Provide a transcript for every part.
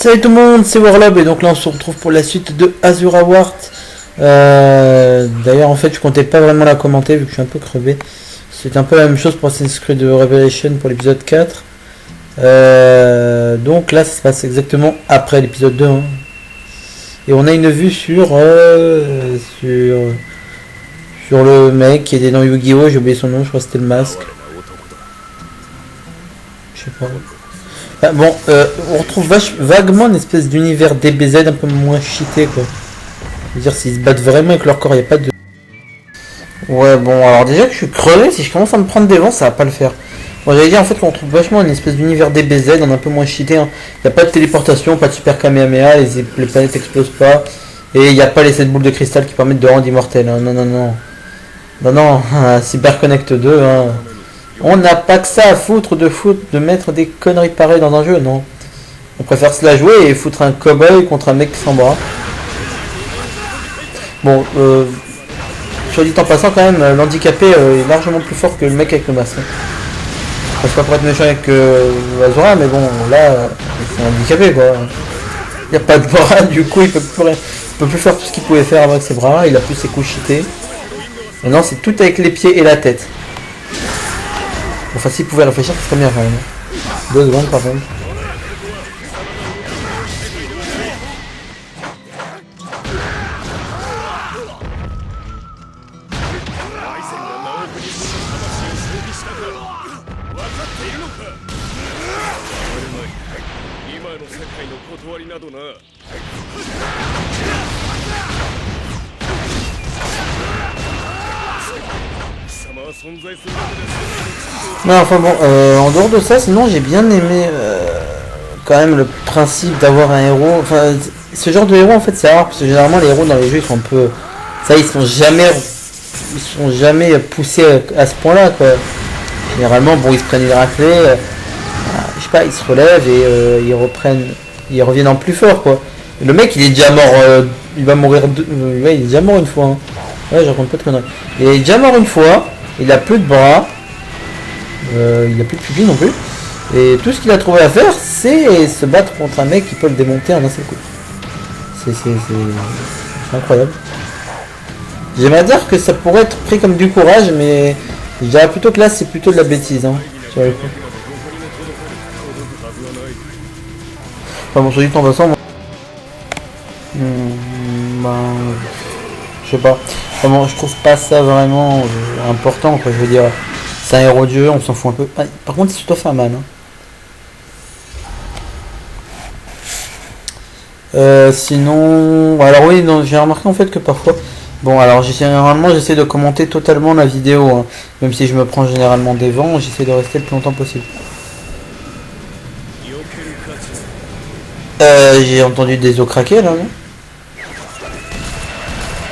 Salut tout le monde, c'est Warlob et donc là on se retrouve pour la suite de Azura Wars. D'ailleurs en fait je comptais pas vraiment la commenter vu que je suis un peu crevé. C'est un peu la même chose pour Assassin's Creed Revelation pour l'épisode 4. Donc là ça se passe exactement après l'épisode 2. Hein. Et on a une vue sur le mec qui était dans Yu-Gi-Oh! J'ai oublié son nom, je crois que c'était le masque. Je sais pas. Ah, bon, on retrouve vaguement une espèce d'univers DBZ un peu moins cheaté quoi. Je veux dire, s'ils se battent vraiment avec leur corps, il n'y a pas de... Ouais, bon, alors déjà que je suis crevé, si je commence à me prendre des vents, ça va pas le faire. Bon, j'allais dire en fait qu'on retrouve vachement une espèce d'univers DBZ, un peu moins cheaté. Hein. Il n'y a pas de téléportation, pas de super Kamehameha, les planètes explosent pas. Et il n'y a pas les 7 boules de cristal qui permettent de rendre immortel. Hein. Non, non, non. Non, non, Cyber Connect 2, hein. On n'a pas que ça à foutre de mettre des conneries pareilles dans un jeu, non. On préfère se la jouer et foutre un cowboy contre un mec sans bras. Bon, soit dit en passant quand même, l'handicapé est largement plus fort que le mec avec le masque. C'est pas pour être méchant avec Azura, mais bon, là, c'est handicapé quoi. Il n'y a pas de bras, du coup il peut plus faire tout ce qu'il pouvait faire avec ses bras, il a plus ses coups cheatés. Maintenant c'est tout avec les pieds et la tête. Enfin s'il pouvait réfléchir, ce serait bien quand même. 2 secondes par contre. Non, enfin bon, en dehors de ça, sinon j'ai bien aimé quand même le principe d'avoir un héros. Enfin, ce genre de héros en fait c'est rare parce que généralement les héros dans les jeux ils sont un peu, ça ils sont jamais poussés à ce point-là quoi. Généralement bon ils se prennent une raclée, je sais pas ils se relèvent et ils reviennent en plus fort quoi. Le mec il est déjà mort, il va mourir ouais, il est déjà mort une fois. Hein. Ouais je raconte pas de conneries. Il est déjà mort une fois, il a plus de bras. Il a plus de pupille non plus. Et tout ce qu'il a trouvé à faire, c'est se battre contre un mec qui peut le démonter en un seul coup. C'est incroyable. J'aimerais dire que ça pourrait être pris comme du courage, mais je dirais plutôt que là, c'est plutôt de la bêtise. Hein, sur le coup. Enfin bon, soit dit en passant, je sais pas. Enfin bon, je trouve pas ça vraiment important, quoi. Je veux dire. C'est un héros de jeu, on s'en fout un peu. Ah, par contre, il se doit faire mal. Hein. Sinon... Alors oui, j'ai remarqué en fait que parfois... Bon, alors généralement, j'essaie de commenter totalement la vidéo. Hein. Même si je me prends généralement des vents, j'essaie de rester le plus longtemps possible. J'ai entendu des os craquer là, non?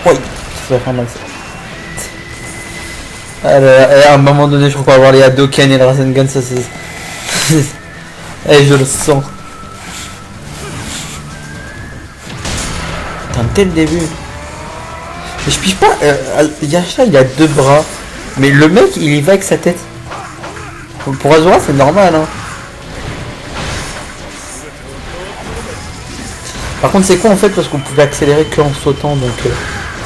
Oui, ça va faire mal ça. À un moment donné, je crois qu'on va voir les Hadoken et le Rasengan, ça c'est... Et je le sens. Putain, tel début. Mais je pige pas... Yasha, il a 2 bras. Mais le mec, il y va avec sa tête. Pour Azura, c'est normal, hein. Par contre, c'est quoi en fait? Parce qu'on pouvait accélérer qu'en sautant, donc...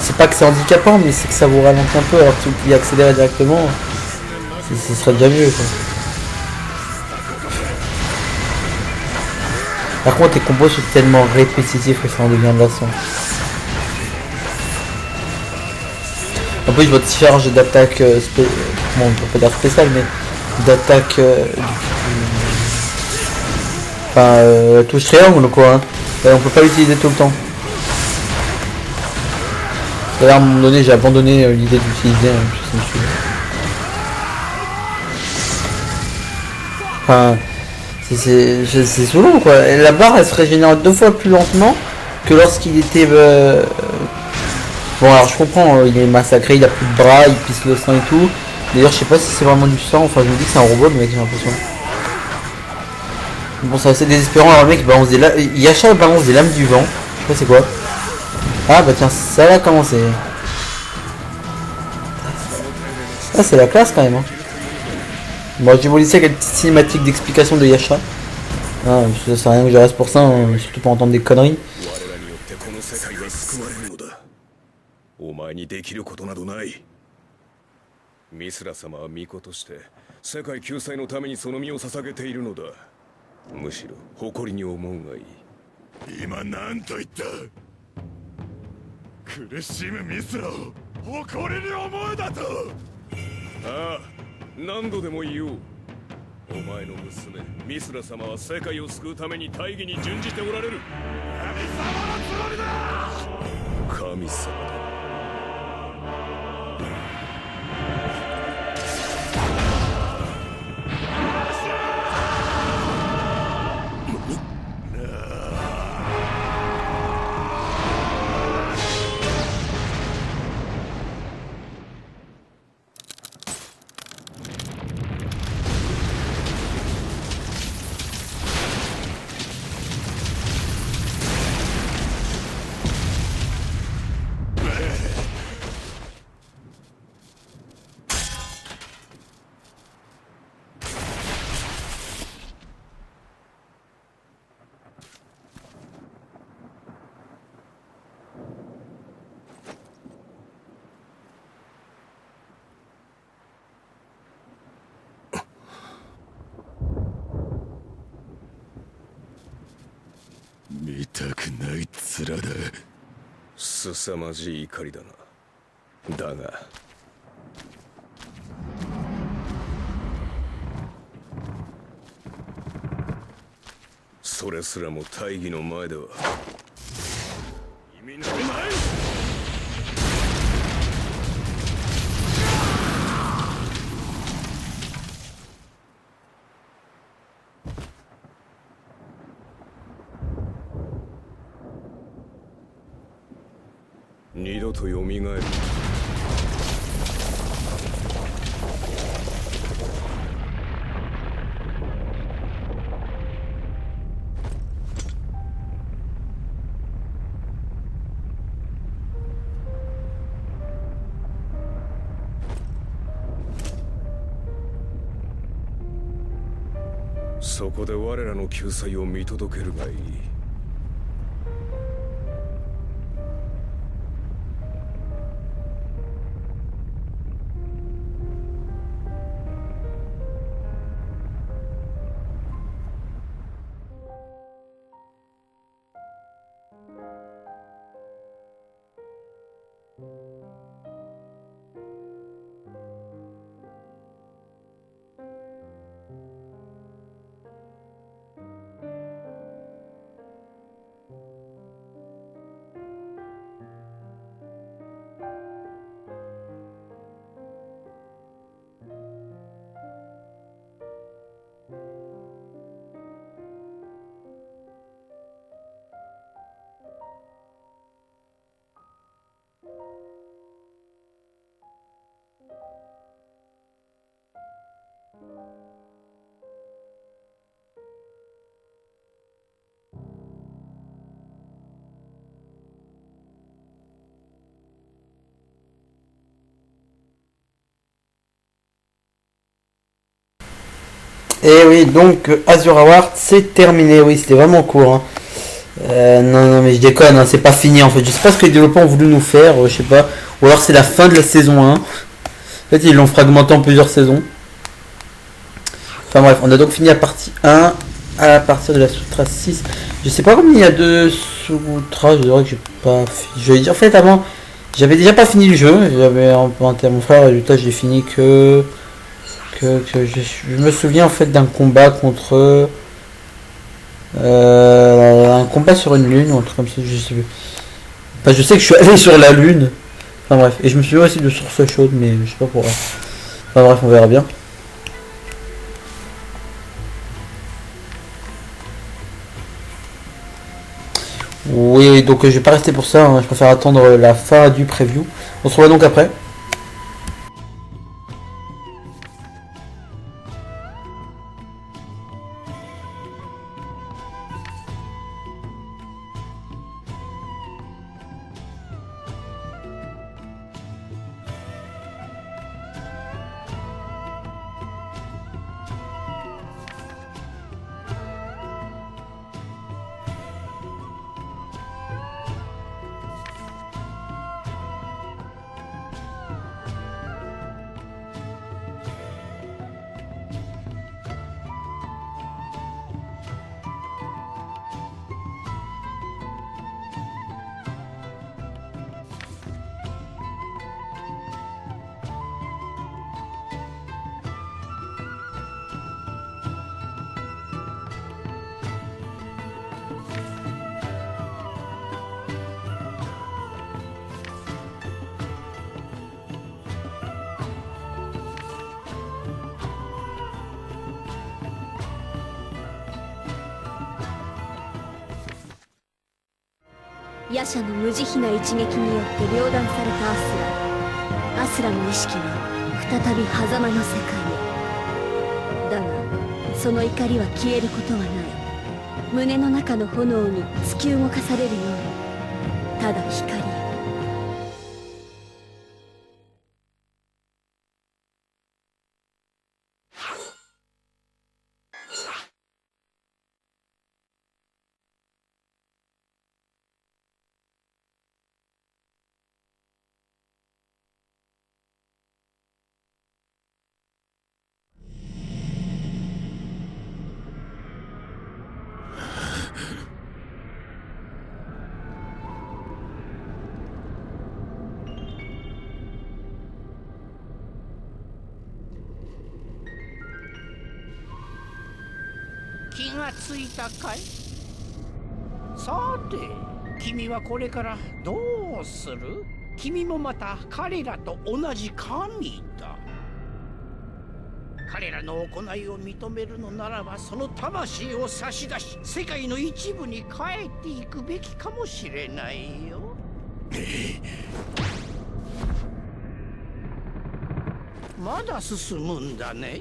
c'est pas que c'est handicapant, mais c'est que ça vous ralentit un peu. Alors que si vous pouviez accélérer directement, ce serait déjà mieux quoi. Par contre, tes combos sont tellement répétitifs que ça en devient lassant. En plus, votre charge d'attaque, bon, on peut pas dire spéciale, mais d'attaque, enfin, touche triangle quoi. Hein. Et on peut pas l'utiliser tout le temps. D'ailleurs, à un moment donné, j'ai abandonné l'idée d'utiliser Enfin, c'est saoulant quoi. Et la barre, elle se régénère 2 fois plus lentement que lorsqu'il était... Bon, alors je comprends, il est massacré, il a plus de bras, il pisse le sang et tout. D'ailleurs, je sais pas si c'est vraiment du sang, enfin je me dis que c'est un robot, le mec, j'ai l'impression. Bon, c'est assez désespérant, alors le mec balance des lames... Yasha balance des lames du vent. Je sais pas c'est quoi. Ah bah tiens, ça va commencer. Ah c'est la classe quand même. Hein. Bon, j'ai voulu laisser avec une petite cinématique d'explication de Yasha. Ah, ça sert à rien que je reste pour ça, hein, surtout pour entendre des conneries. 我らによってこの世界は救われるのだ。お前にできることなどない。ミスラ様は巫女として世界救済のためにその身を捧げているのだ。むしろ誇りに思うがいい。今何と言った？苦しむミスラを誇りに思うだと。ああ、何度でも言おう。お前の娘ミスラ様は世界を救うために大義に準じておられる。神様のつもりだ。神様だ。見たくない面だ。凄まじい怒りだな。だがそれすらも大義の前では意味のない。二度とよみがえる。そこで我らの救済を見届けるがいい。Et oui, donc Azure Award, c'est terminé. Oui, c'était vraiment court, hein. Non, non, mais je déconne, hein, c'est pas fini en fait. Je sais pas ce que les développeurs ont voulu nous faire, je sais pas. Ou alors c'est la fin de la saison 1. En fait, ils l'ont fragmenté en plusieurs saisons. Enfin bref, on a donc fini la partie 1 à partir de la Sutra 6. Je sais pas combien il y a de Sutras, je dirais que j'ai pas fini. Je vais dire, en fait, avant, j'avais déjà pas fini le jeu. J'avais emprunté à mon frère, et résultat, j'ai fini que je me souviens en fait d'un combat contre un combat sur une lune ou un truc comme ça, je sais plus. Enfin, je sais que je suis allé sur la lune. Enfin bref, et je me souviens aussi de source chaude, mais je sais pas pourquoi. Enfin bref, on verra bien. Oui, oui, donc je vais pas rester pour ça, hein. Je préfère attendre la fin du preview. On se revoit donc après. 夜叉の無慈悲な一撃によって両断されたアスラの意識は再び狭間の世界へ。だがその怒りは消えることはない。胸の中の炎に突き動かされるように、ただ光へ。気がついたかい？さて、君はこれからどうする？君もまた彼らと同じ神だ。彼らの行いを認めるのならば、その魂を差し出し世界の一部に変えていくべきかもしれないよ。まだ進むんだね。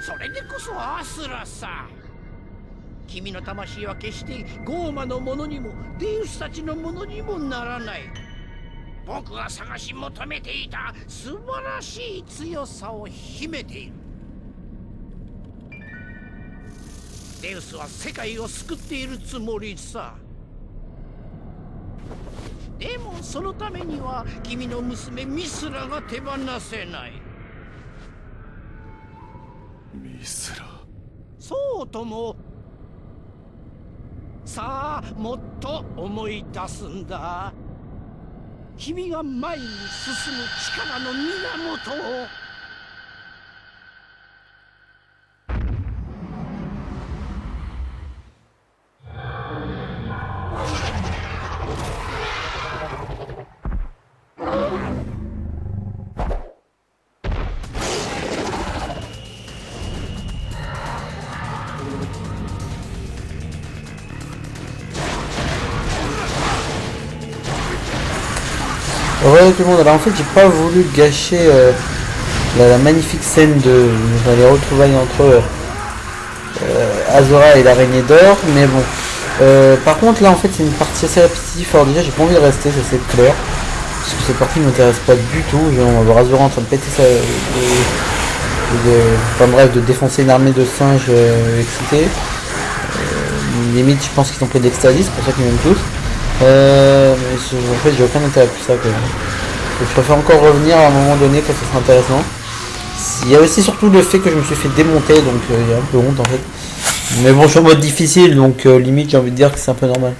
それでこそアスラさ。君の魂は決してゴーマのものにもデウスたちのものにもならない。僕が探し求めていた素晴らしい強さを秘めている。デウスは世界を救っているつもりさ。でもそのためには君の娘ミスラが手放せない。ミスラ。そうとも。さあ、もっと思い出すんだ。君が前に進む力の源を。Ouais tout le monde, alors en fait j'ai pas voulu gâcher la magnifique scène de les retrouvailles entre Azora et l'araignée d'or, mais bon. Par contre là en fait c'est une partie assez répétitive, alors déjà j'ai pas envie de rester, ça c'est clair. Parce que cette partie ne m'intéresse pas du tout, on va voir Azora en train de péter ça, enfin bref, de défoncer une armée de singes excités. Limite je pense qu'ils ont pris de l'extasie, c'est pour ça qu'ils m'aiment tous. Mais en fait j'ai aucun intérêt pour ça que je préfère encore revenir à un moment donné quand ça sera intéressant. Il y a aussi surtout le fait que je me suis fait démonter, donc il y a un peu honte en fait. Mais bon je suis en mode difficile, donc limite j'ai envie de dire que c'est un peu normal.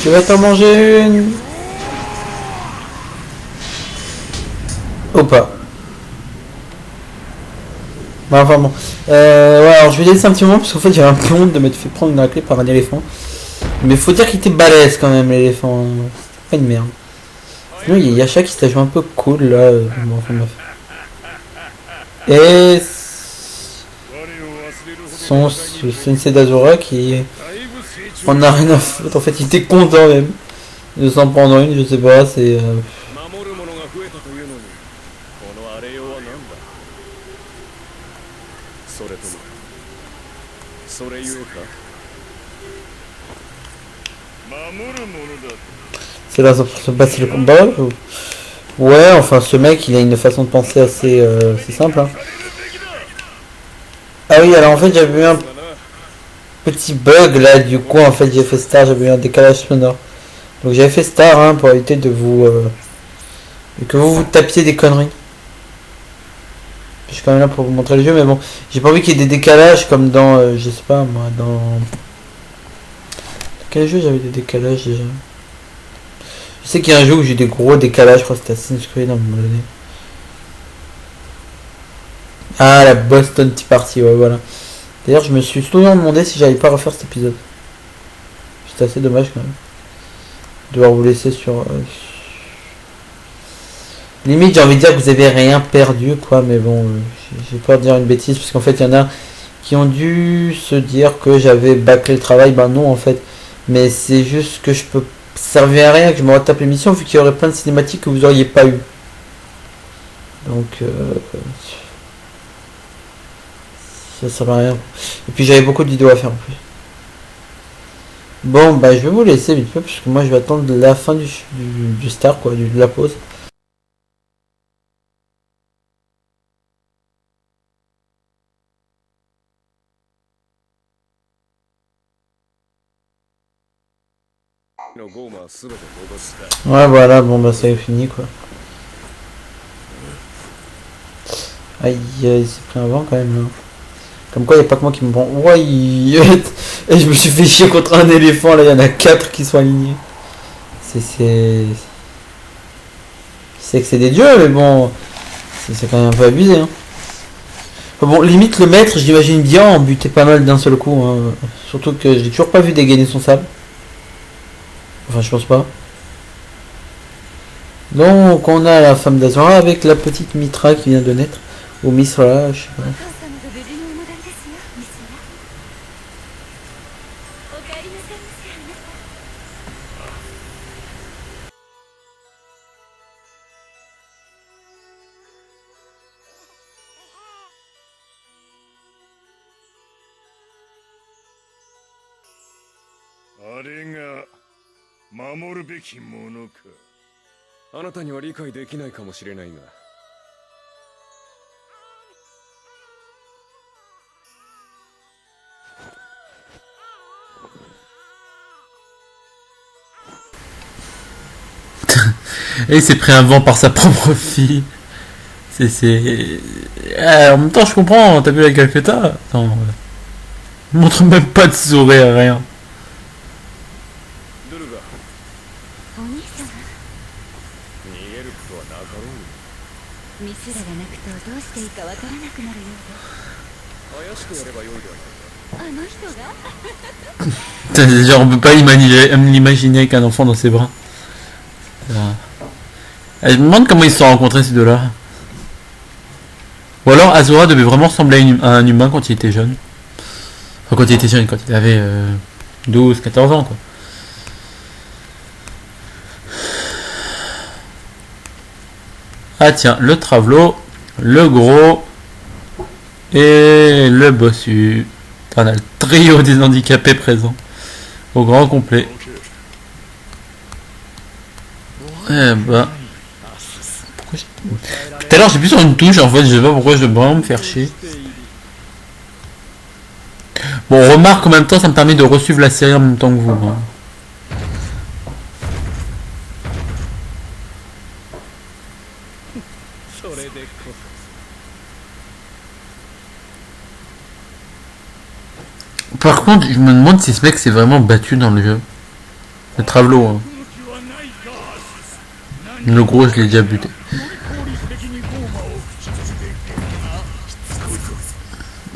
Tu vas t'en manger une. Ou pas. Bah, enfin bon. Ouais, alors je vais laisser un petit moment parce qu'en fait j'avais un peu honte de m'être fait prendre une raclée par un éléphant. Mais faut dire qu'il était balèze quand même l'éléphant. C'est pas une merde. Sinon il y a Yasha qui se la joue un peu cool là. Bon, enfin bref. Et son Sensei d'Azura qui on a rien à foutre. En fait il était content même de s'en prendre une, je sais pas, c'est... C'est là pour se passer le combat ou... Ouais, enfin ce mec il a une façon de penser assez, assez simple. Hein. Ah oui, alors en fait j'avais eu un petit bug là, du coup en fait j'ai fait star, j'avais eu un décalage sonore. Donc j'avais fait star hein, pour éviter de vous... que vous tapiez des conneries. Je suis quand même là pour vous montrer le jeu, mais bon, j'ai pas envie qu'il y ait des décalages comme dans, je sais pas moi, dans... Quel jeu j'avais des décalages déjà? Je sais qu'il y a un jeu où j'ai des gros décalages, je crois que c'était Assassin's Creed à un moment donné. Ah, la Boston Tea Party, ouais, voilà. D'ailleurs, je me suis souvent demandé si j'allais pas refaire cet épisode. C'était assez dommage quand même. De devoir vous laisser sur... Limite, j'ai envie de dire que vous avez rien perdu, quoi, mais bon, j'ai peur de dire une bêtise, parce qu'en fait, il y en a qui ont dû se dire que j'avais bâclé le travail. Ben non, en fait. Mais c'est juste que je peux servir à rien, que je me retape l'émission, vu qu'il y aurait plein de cinématiques que vous auriez pas eu. Donc, ça sert à rien. Et puis, j'avais beaucoup de vidéos à faire en plus. Bon, bah, je vais vous laisser vite fait, parce que moi, je vais attendre la fin du star, quoi, de la pause. Ouais, voilà, bon bah ça est fini quoi. Aïe, il s'est pris un vent quand même là. Comme quoi, il n'y a pas que moi qui me prend. Ouais, et je me suis fait chier contre un éléphant là, il y en a 4 qui sont alignés. C'est que c'est des dieux, mais bon, c'est quand même un peu abusé. Hein. Enfin, bon, limite le maître, j'imagine bien en buter pas mal d'un seul coup. Hein. Surtout que j'ai toujours pas vu dégainer son sable. Enfin, je pense pas. Donc, on a la femme d'Azura avec la petite Mitra qui vient de naître. Ou Misra, je sais pas. お母様が無事にお戻りですよ、ミスラ。お帰りなさいませ、あなた。あれが守るべきものか。あなたには理解できないかもしれないが、Et il s'est pris un vent par sa propre fille. C'est... en même temps, je comprends, t'as vu la Calcutta. Attends, il montre même pas de sourire, rien. ドルガお兄様、逃げることはなかろう。ミスラが泣くとどうしていいかわからなくなるよ怪しくやればよいではないか。うで。あの人が Genre, on peut pas l'imaginer qu'un enfant dans ses bras. Je me demande comment ils se sont rencontrés ces deux-là. Ou alors Azura devait vraiment ressembler à un humain quand il était jeune. Enfin, quand il était jeune, quand il avait 12, 14 ans, quoi. Ah tiens, le Travelo, le gros et le bossu. On a le trio des handicapés présents au grand complet. Eh ben... Pourquoi tout à l'heure j'appuie sur une touche en fait, je sais pas pourquoi je vais vraiment me faire chier. Bon, remarque en même temps ça me permet de resuivre la série en même temps que vous. Hein. Par contre, je me demande si ce mec s'est vraiment battu dans le jeu. Le Travelo. Hein. Le gros, je l'ai déjà buté.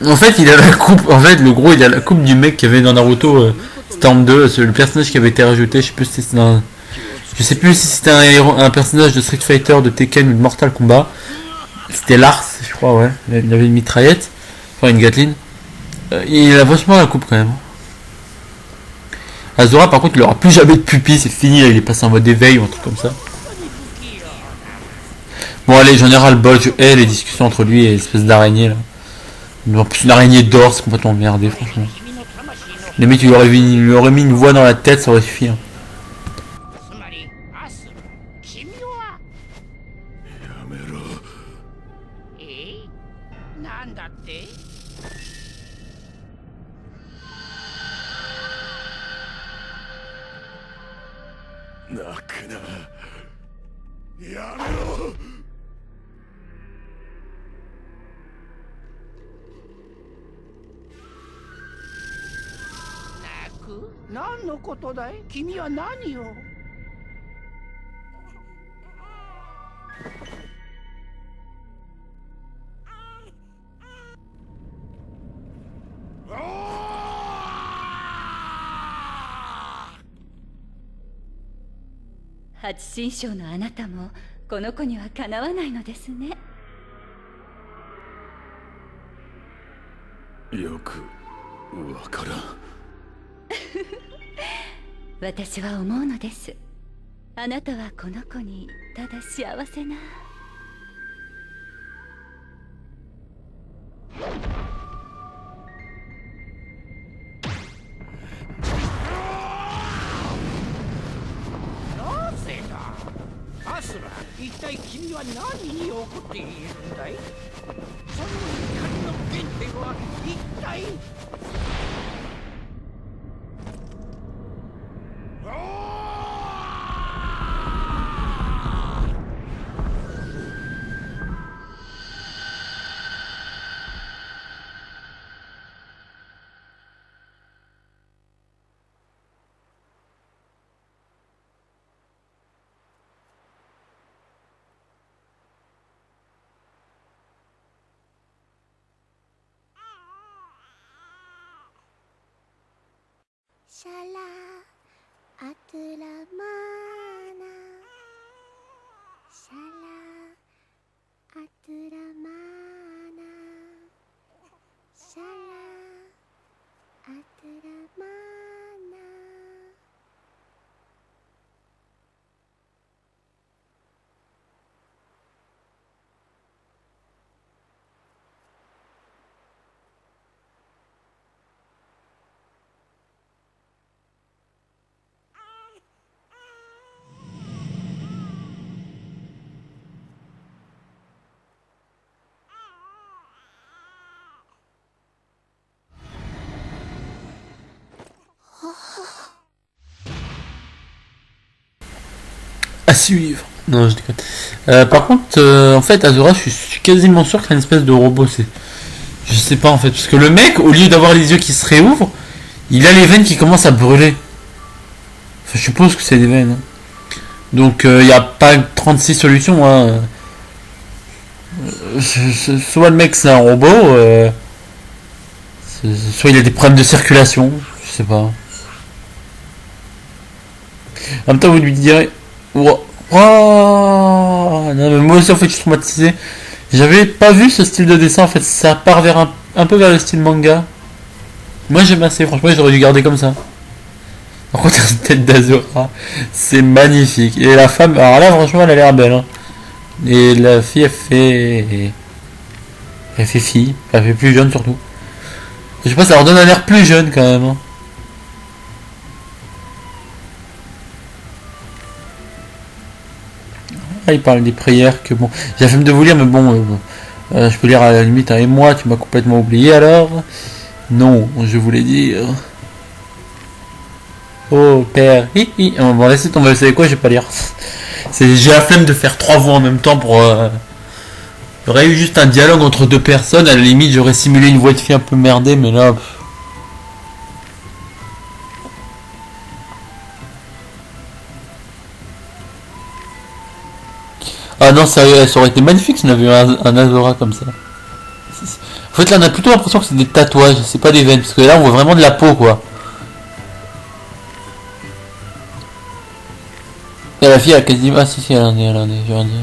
En fait, il a la coupe. En fait, le gros, il a la coupe du mec qui avait dans Naruto Storm 2, le personnage qui avait été rajouté. Je sais plus si c'était je sais plus si c'était un personnage de Street Fighter, de Tekken ou de Mortal Kombat. C'était Lars, je crois, ouais. Il avait une mitraillette, enfin une Gatling. Il a vachement la coupe quand même. Azura, par contre, il aura plus jamais de pupille, c'est fini. Il est passé en mode éveil ou un truc comme ça. Bon allez, j'en ai ras le bol, je hais les discussions entre lui et l'espèce d'araignée là. En plus une araignée d'or, c'est complètement merdé franchement. Les mecs, il lui aurait mis une voix dans la tête, ça aurait suffi. Hein. つまりアスラ、君はやめろ。なんだって。泣くな。やめろ。泣く？何のことだい？君は何を？八神将のあなたもこの子にはかなわないのですね。よくわからん。私は思うのです。あなたはこの子にただ幸せな。なぜだ？アスラ、一体君は何に怒っているんだい？その怒りの原点は一体？シャラアトゥラマーナシャラアトゥラマーナ À suivre. Non, je déconne. Par contre, en fait, Azura, je suis quasiment sûr qu'il y a une espèce de robot. Je sais pas en fait, parce que le mec, au lieu d'avoir les yeux qui se réouvrent, il a les veines qui commencent à brûler. Enfin, je suppose que c'est des veines. Hein. Donc, il n'y a pas 36 solutions. Hein. Soit le mec c'est un robot, soit il a des problèmes de circulation, je sais pas. En même temps, vous lui direz. Wow. Oh non, mais moi aussi en fait je suis traumatisé. J'avais pas vu ce style de dessin en fait, ça part vers un peu vers le style manga. Moi j'aime assez, franchement j'aurais dû garder comme ça. Par contre, la tête d'Azura, c'est magnifique. Et la femme, alors là franchement elle a l'air belle. Hein. Et la fille elle fait. Elle fait fille, elle fait plus jeune surtout. Je sais pas, ça leur donne un air plus jeune quand même. Hein. Ah, il parle des prières que bon. J'ai la flemme de vous lire, mais bon, je peux lire à la limite. Hein, et moi, tu m'as complètement oublié alors. Non, je voulais dire. Oh père, bon laissez tomber, vous savez quoi, je vais pas lire. J'ai la flemme de faire trois voix en même temps pour. Il y aurait eu juste un dialogue entre deux personnes, à la limite j'aurais simulé une voix de fille un peu merdée, mais là. Ah non, ça aurait été magnifique si on avait eu un Azora comme ça. En fait là on a plutôt l'impression que c'est des tatouages, c'est pas des veines, parce que là on voit vraiment de la peau quoi. Et la fille elle a quasiment. Ah si elle en est, je vais en dire.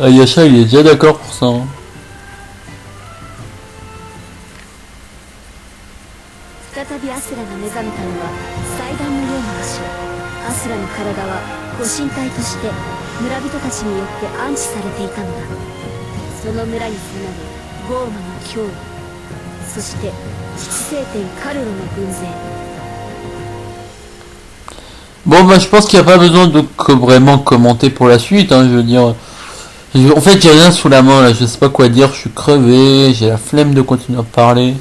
Ah, Yasha il est déjà d'accord pour ça. Hein. 再びアスラが目覚めたのは祭壇のような場所。アスラの体はご神体として村人たちによって安置されていたのだ。その村に迫るゴーマの脅威、そして父聖天カルロの軍勢。 Bon bah je pense qu'il n'y a pas besoin de vraiment commenter pour la suite, hein, je veux dire. En fait j'ai rien sous la main là, je sais pas quoi dire, je suis crevé, j'ai la flemme de continuer à parler.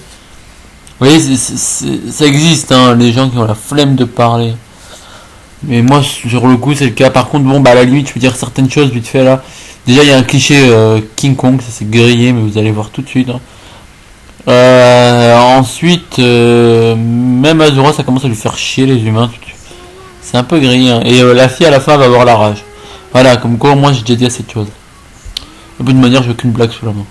Vous voyez, ça existe, hein, les gens qui ont la flemme de parler. Mais moi sur le coup c'est le cas. Par contre bon bah à la limite je peux dire certaines choses vite fait là. Déjà il y a un cliché King Kong, ça c'est grillé mais vous allez voir tout de suite. Hein. Ensuite même Azura ça commence à lui faire chier les humains tout de suite. C'est un peu grillé. Hein. Et la fille à la fin va avoir la rage. Voilà, comme quoi moi j'ai déjà dit à cette chose. De toute manière, j'ai aucune blague sous la main.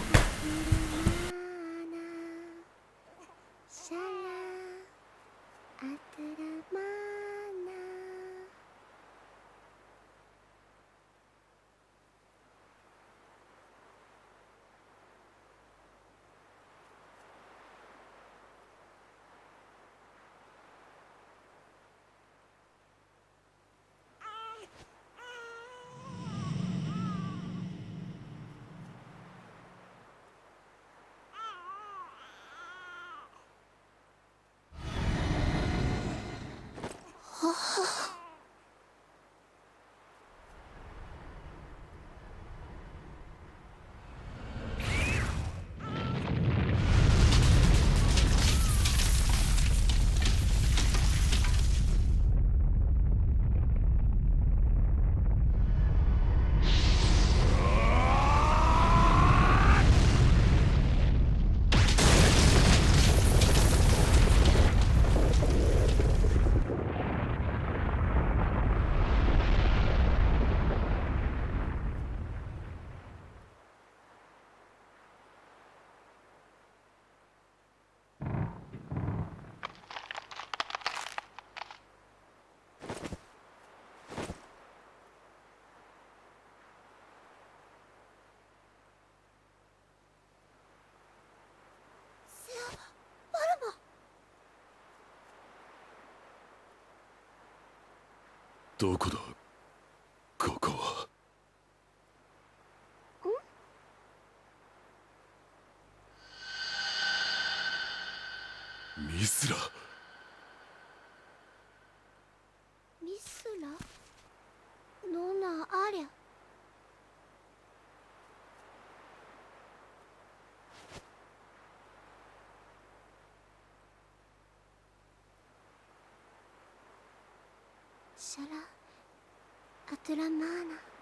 シャラアトラマナ どこだここは。ミスラ。ミスラノナアリャシャラアトゥラマーナ。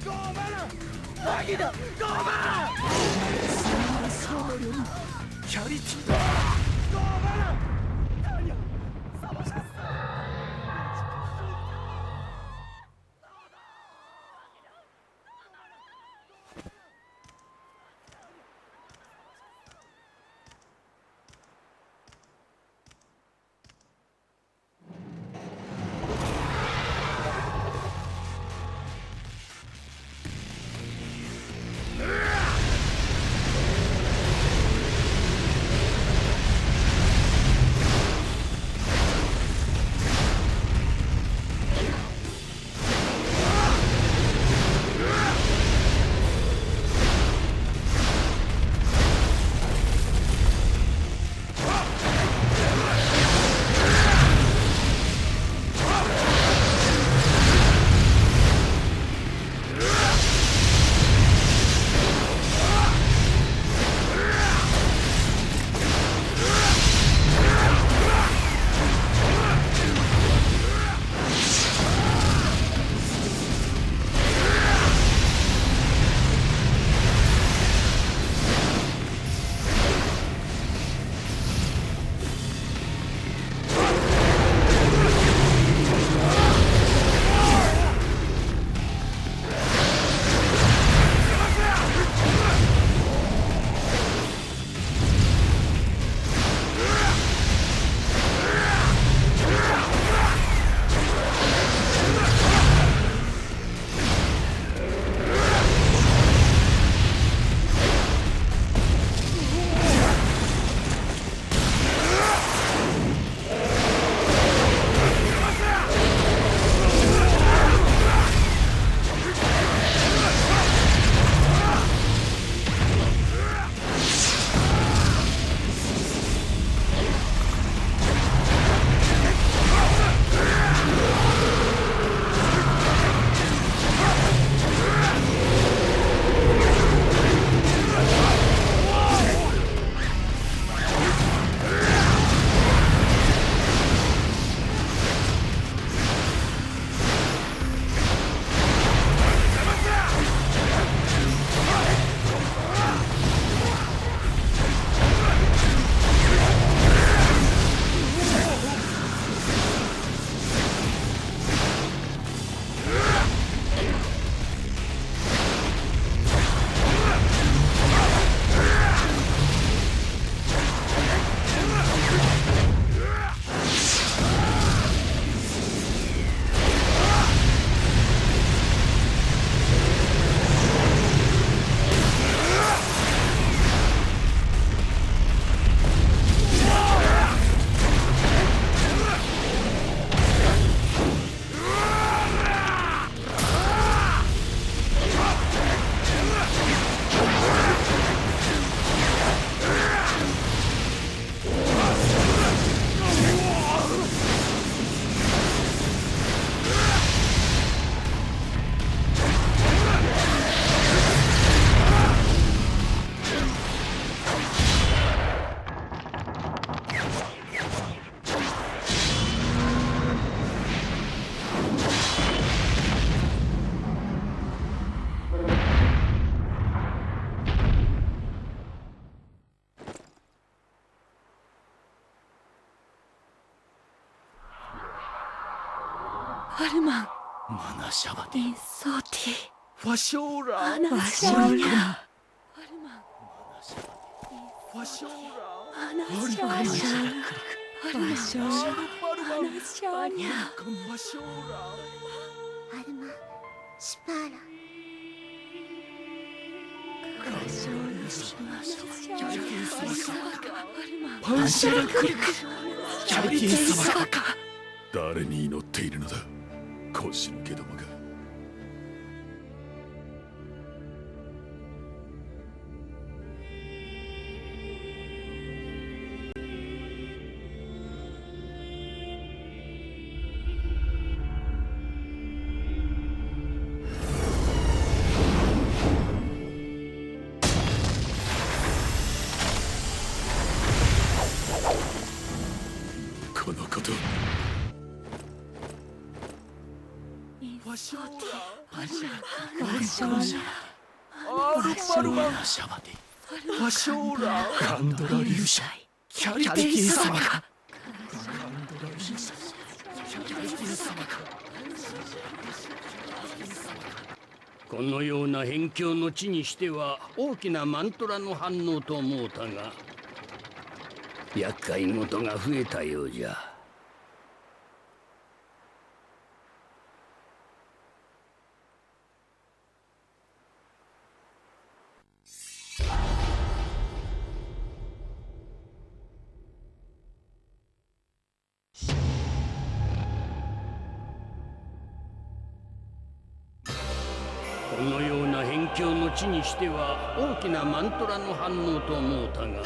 ゴーマゴーマ。アルマン、マナシャバティ、インソーティ、ファショーラ、アナショーラ、アルマン、ファショーラ、アナショーラ、アナショーラ、アナショーラ、ファショーラ、アルマシュパーラパンシャラクリク、キャリティ様か。誰に祈っているのだ腰抜けどもが。このことファショーラ、アナショーラ、アルマンシャバティ、ファショーラ、カンドラリューシャ、キャリティ様か。このような辺境の地にしては大きなマントラの反応と思うたが、厄介事が増えたようじゃ。このような辺境の地にしては大きなマントラの反応と思うたが、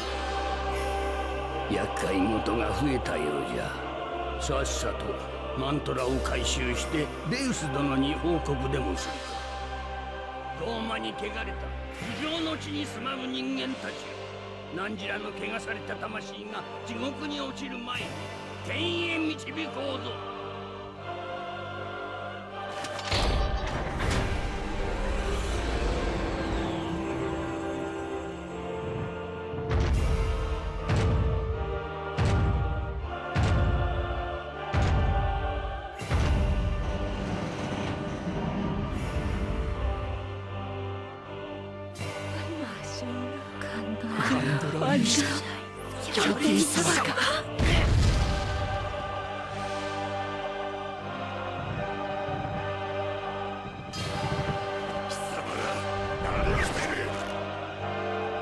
厄介事が増えたようじゃ。さっさとマントラを回収してデウス殿に報告でもするか。ローマに汚れた地上の地に住まう人間たちよ、何らの汚された魂が地獄に落ちる前に天へ導こうぞ。キャリティ様か。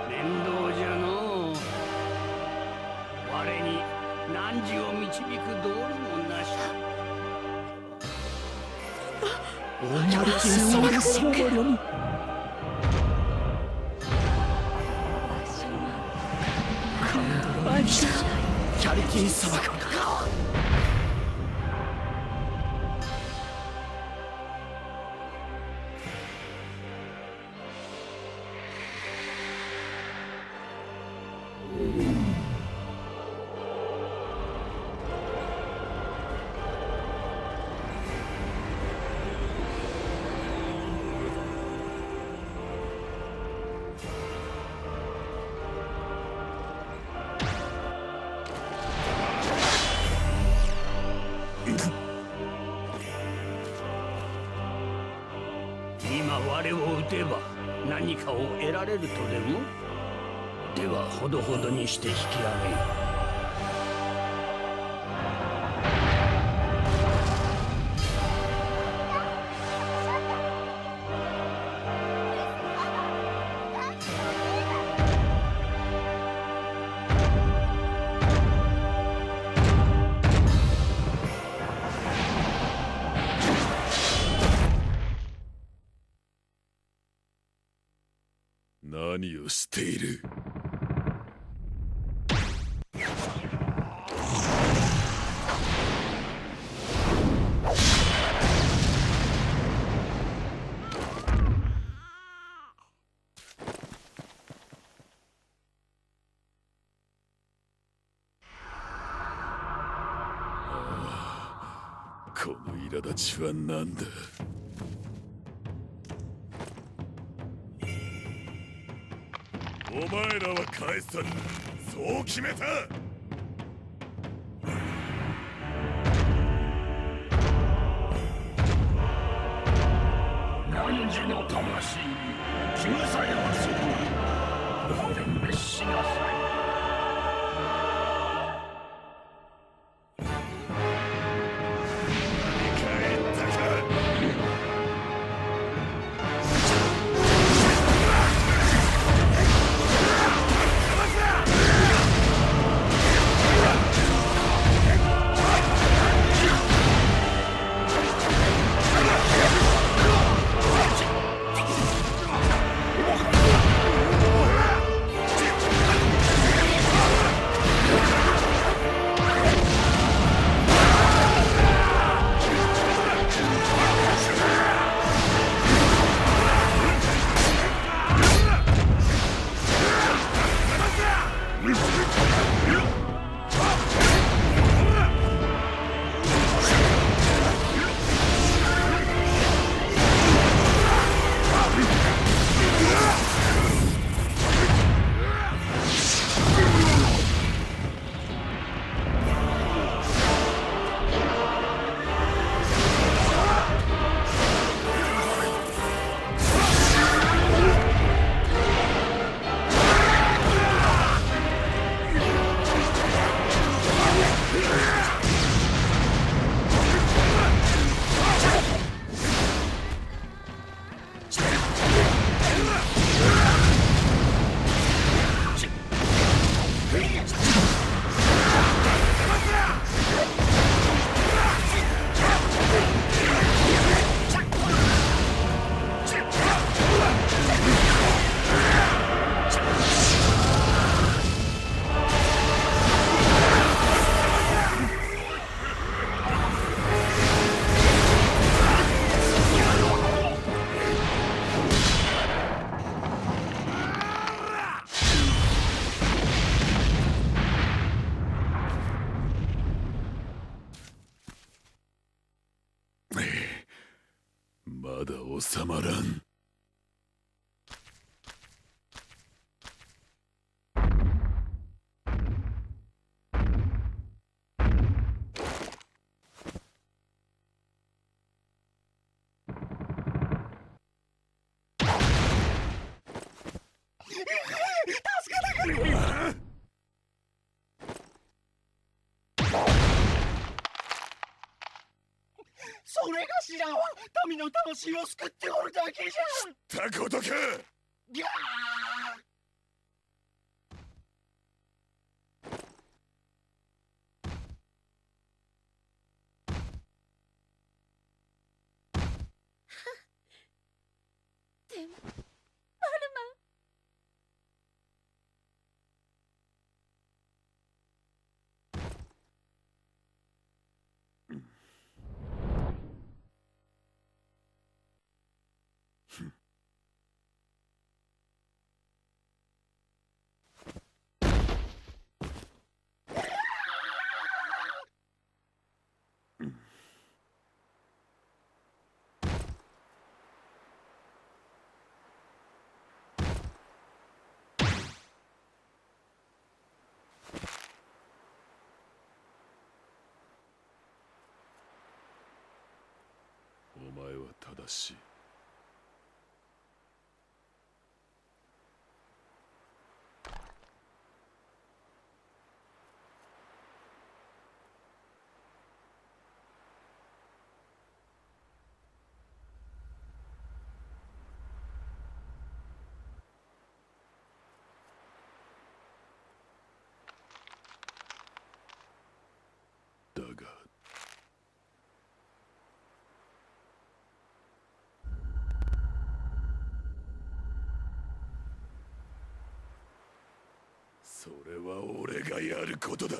面倒じゃのう。我に汝を導く道理もなし。おまるき様がそうよに。キャリティ様か。今我を撃てば何かを得られるとでも？ではほどほどにして引き上げよ。何をしている？この苛立ちは何だ？お前らは返さぬ。そう決めた。の魂に救済はする。召しなさい。まだ収まらん。それがしらは民の魂を救っておるだけじゃ。たことか。ギャー。でもお前は正しい。だがそれは俺がやることだ。